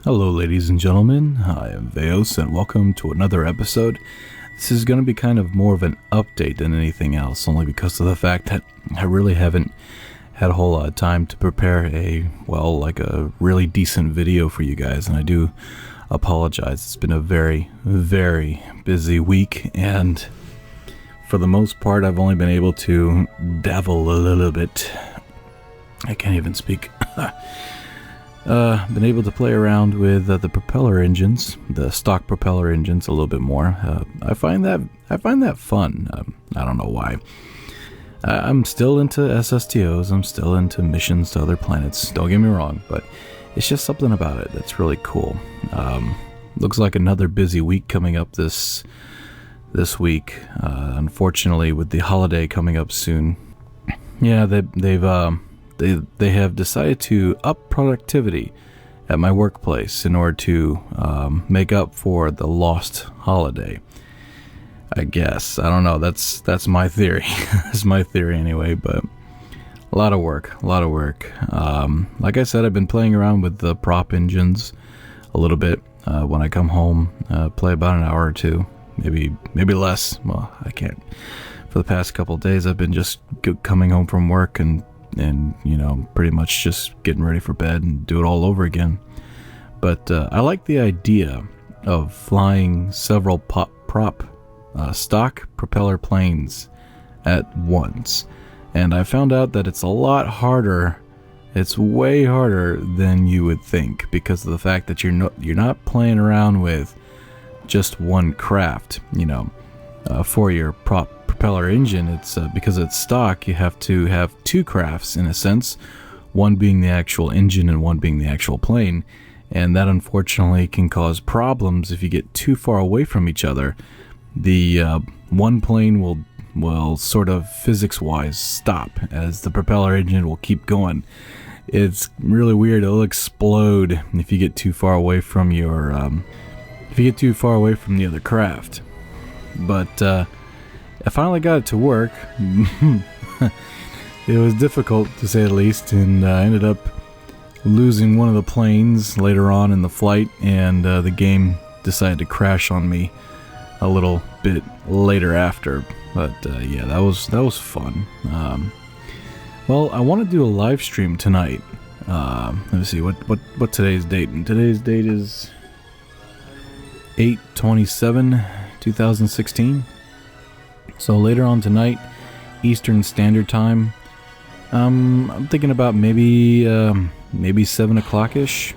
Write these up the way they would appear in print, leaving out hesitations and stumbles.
Hello ladies and gentlemen, I am Vaos and welcome to another episode. This is going to be kind of more of an update than anything else, only because of the fact that I really haven't had a whole lot of time to prepare a really decent video for you guys, and I do apologize. It's been a very, very busy week, and for the most part I've only been able to dabble a little bit. I can't even speak. Been able to play around with the propeller engines, the stock propeller engines, a little bit more. I find that fun. I don't know why. I'm still into SSTOs. I'm still into missions to other planets. Don't get me wrong, but it's just something about it that's really cool. Looks like another busy week coming up this week. Unfortunately, with the holiday coming up soon. Yeah, they have decided to up productivity at my workplace in order to make up for the lost holiday. I guess. I don't know. That's my theory. That's my theory anyway, but a lot of work. Like I said, I've been playing around with the prop engines a little bit. When I come home, play about an hour or two, maybe less. Well, I can't. For the past couple of days, I've been just coming home from work and pretty much just getting ready for bed and do it all over again. But I like the idea of flying several stock propeller planes at once. And I found out that it's a lot harder. It's way harder than you would think, because of the fact that you're not playing around with just one craft. For your propeller engine, it's because it's stock, you have to have two crafts in a sense, one being the actual engine and one being the actual plane, and that unfortunately can cause problems if you get too far away from each other. The one plane will sort of physics-wise stop, as the propeller engine will keep going. It's really weird. It'll explode if you get too far away from your the other craft. But I finally got it to work. It was difficult, to say the least, and I ended up losing one of the planes later on in the flight, and the game decided to crash on me a little bit later after. But yeah, that was fun. Well, I want to do a live stream tonight. Let me see what today's date. And today's date is 8/27/2016. So later on tonight, Eastern Standard Time, I'm thinking about maybe 7 o'clock ish,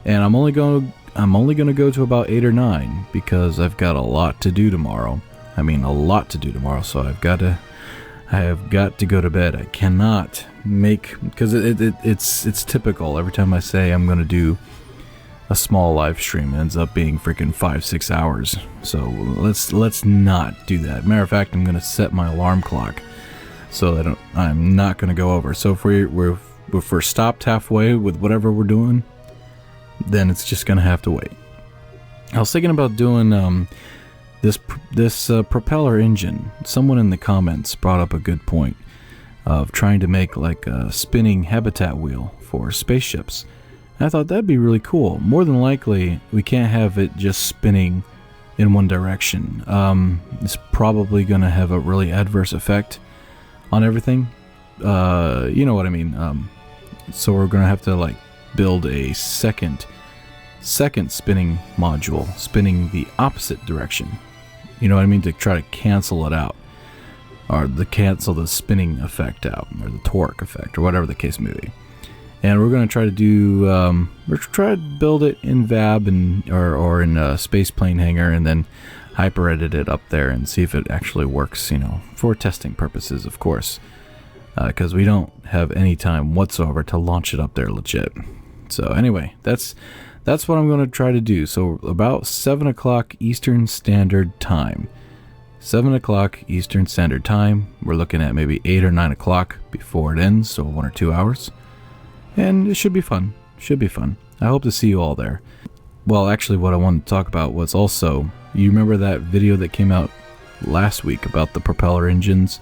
and I'm only going to go to about 8 or 9 because I've got a lot to do tomorrow. So I have got to go to bed. I cannot make, because it's typical. Every time I say I'm going to do a small live stream, it ends up being freaking 5-6 hours. So let's not do that. Matter of fact, I'm going to set my alarm clock so that I'm not going to go over. So if we're stopped halfway with whatever we're doing, then it's just going to have to wait. I was thinking about doing this propeller engine. Someone in the comments brought up a good point of trying to make like a spinning habitat wheel for spaceships. I thought that'd be really cool. More than likely, we can't have it just spinning in one direction. It's probably going to have a really adverse effect on everything. You know what I mean. So we're going to have to like build a second spinning module, spinning the opposite direction. You know what I mean? To try to cancel it out, or to cancel the spinning effect out, or the torque effect, or whatever the case may be. And we're going to try to build it in VAB or in a space plane hangar, and then hyper edit it up there and see if it actually works, for testing purposes, of course, because we don't have any time whatsoever to launch it up there legit. So anyway, that's what I'm going to try to do. So about 7 o'clock Eastern Standard Time. 7 o'clock Eastern Standard Time. We're looking at maybe 8 or 9 o'clock before it ends, so 1 or 2 hours. And it should be fun. I hope to see you all there. Well, actually, what I wanted to talk about was also, you remember that video that came out last week about the propeller engines?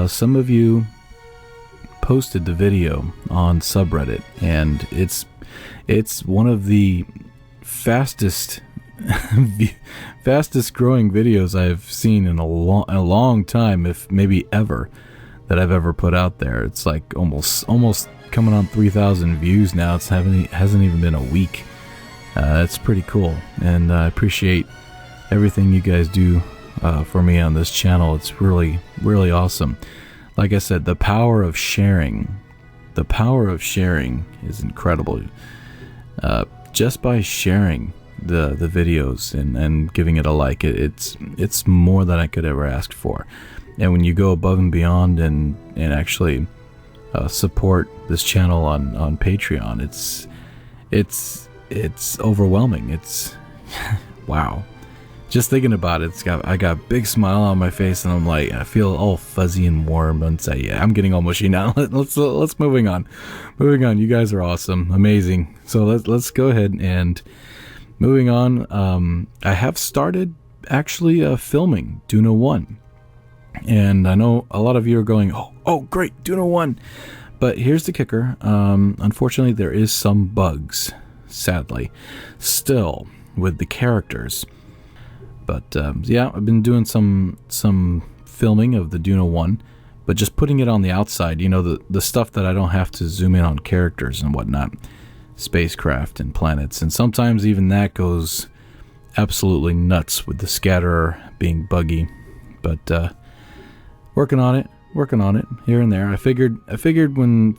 Some of you posted the video on subreddit, and it's It's one of the fastest fastest growing videos I've seen in a long time, if maybe ever, that I've ever put out there. It's like almost coming on 3,000 views now. It hasn't even been a week. It's pretty cool, and I appreciate everything you guys do for me on this channel. It's really, really awesome. Like I said, the power of sharing is incredible. Just by sharing the videos and giving it a like, it's more than I could ever ask for. And when you go above and beyond and actually support this channel on Patreon, it's overwhelming. It's wow. Just thinking about it, I got a big smile on my face, and I'm like, I feel all fuzzy and warm inside. Yeah, I'm getting all mushy now. Let's moving on. You guys are awesome, amazing. So let's go ahead and moving on. I have started actually filming Duna 1, and I know a lot of you are going, oh great, Duna 1. But here's the kicker. Unfortunately, there is some bugs, sadly, still with the characters. But yeah, I've been doing some filming of the Duna 1, but just putting it on the outside, you know, the stuff that I don't have to zoom in on characters and whatnot, spacecraft and planets, and sometimes even that goes absolutely nuts with the scatterer being buggy. But working on it here and there. I figured when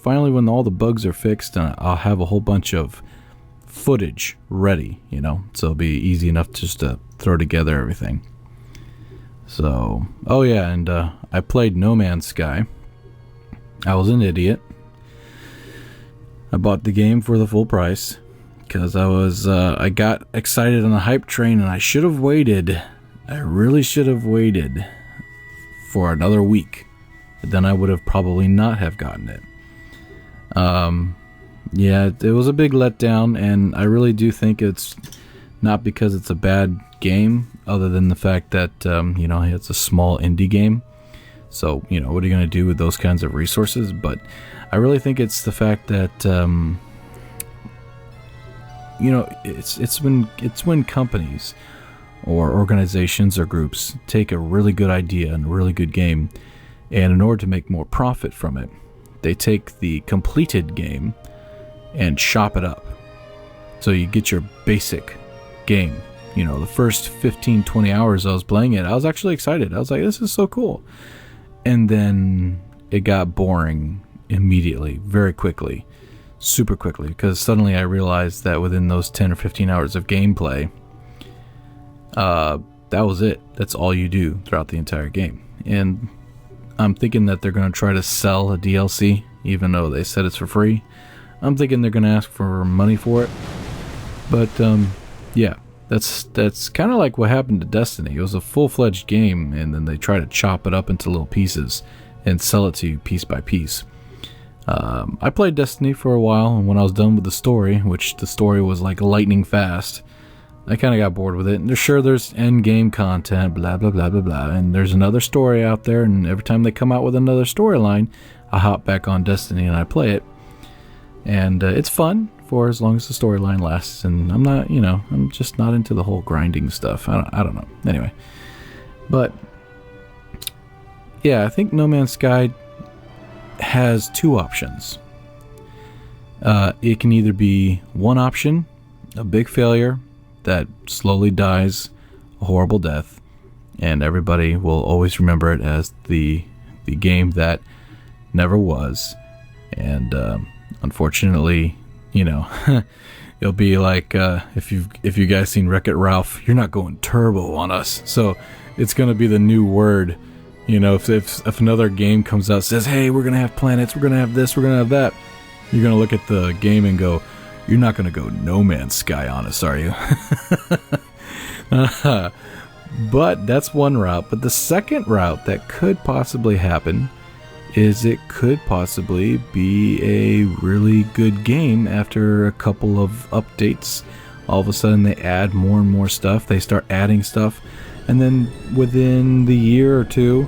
all the bugs are fixed, I'll have a whole bunch of footage ready, you know, so it'll be easy enough just to throw together everything. So, oh yeah, and I played No Man's Sky. I was an idiot. I bought the game for the full price because I got excited on the hype train, and I should have waited. I really should have waited for another week. But then I would have probably not have gotten it. Yeah, it was a big letdown, and I really do think it's not because it's a bad game, other than the fact that, you know, it's a small indie game. So, you know, what are you going to do with those kinds of resources? But I really think it's the fact that, you know, it's when companies or organizations or groups take a really good idea and a really good game, and in order to make more profit from it, they take the completed game and chop it up. So you get your basic game. You know, the first 15-20 hours I was playing it, I was actually excited. I was like, this is so cool. And then it got boring immediately, very quickly, super quickly, because suddenly I realized that within those 10 or 15 hours of gameplay, that was it. That's all you do throughout the entire game. And I'm thinking that they're going to try to sell a DLC, even though they said it's for free. I'm thinking they're going to ask for money for it. But, yeah, that's kind of like what happened to Destiny. It was a full-fledged game, and then they try to chop it up into little pieces and sell it to you piece by piece. I played Destiny for a while, and when I was done with the story, which the story was like lightning fast, I kind of got bored with it. And there's end-game content, blah, blah, blah, blah, blah, and there's another story out there, and every time they come out with another storyline, I hop back on Destiny and I play it. And it's fun for as long as the storyline lasts, and I'm not, you know, I'm just not into the whole grinding stuff. I don't know. Anyway, but yeah, I think No Man's Sky has two options. It can either be one option, a big failure that slowly dies a horrible death, and everybody will always remember it as the game that never was, and unfortunately, you know, it'll be like if you guys seen Wreck-It Ralph, you're not going turbo on us. So it's gonna be the new word, you know. If another game comes out, says, hey, we're gonna have planets, we're gonna have this, we're gonna have that, you're gonna look at the game and go, you're not gonna go No Man's Sky on us, are you? But that's one route. But the second route that could possibly happen is it could possibly be a really good game after a couple of updates. All of a sudden they add more and more stuff. They start adding stuff. And then within the year or two,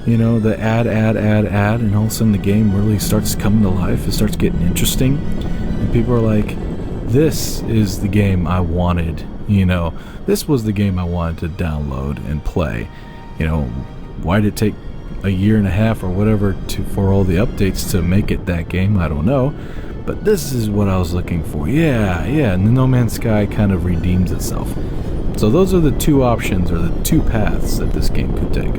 you know, the add, and all of a sudden the game really starts coming to life. It starts getting interesting. And people are like, this is the game I wanted, you know. This was the game I wanted to download and play. You know, why did it take a year and a half or whatever for all the updates to make it that game? I don't know. But this is what I was looking for. Yeah, and the No Man's Sky kind of redeems itself. So those are the two options, or the two paths that this game could take.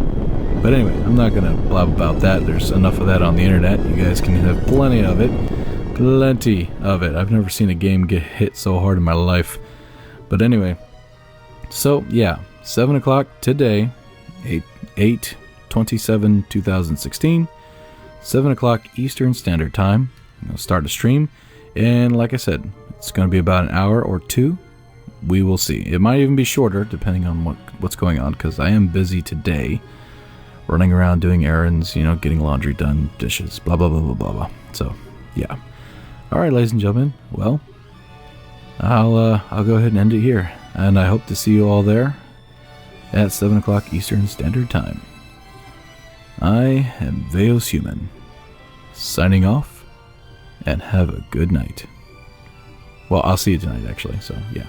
But anyway, I'm not going to blab about that. There's enough of that on the internet. You guys can have plenty of it. Plenty of it. I've never seen a game get hit so hard in my life. But anyway, so yeah, 7 o'clock today, 8/27/2016, 7 o'clock Eastern Standard Time. I'll start a stream, and like I said, it's going to be about an hour or two. We will see. It might even be shorter, depending on what's going on, because I am busy today, running around doing errands, you know, getting laundry done, dishes, blah blah blah blah blah blah. So, yeah. All right, ladies and gentlemen. Well, I'll go ahead and end it here, and I hope to see you all there at 7 o'clock Eastern Standard Time. I am Vaos Human, signing off, and have a good night. Well, I'll see you tonight, actually, so yeah.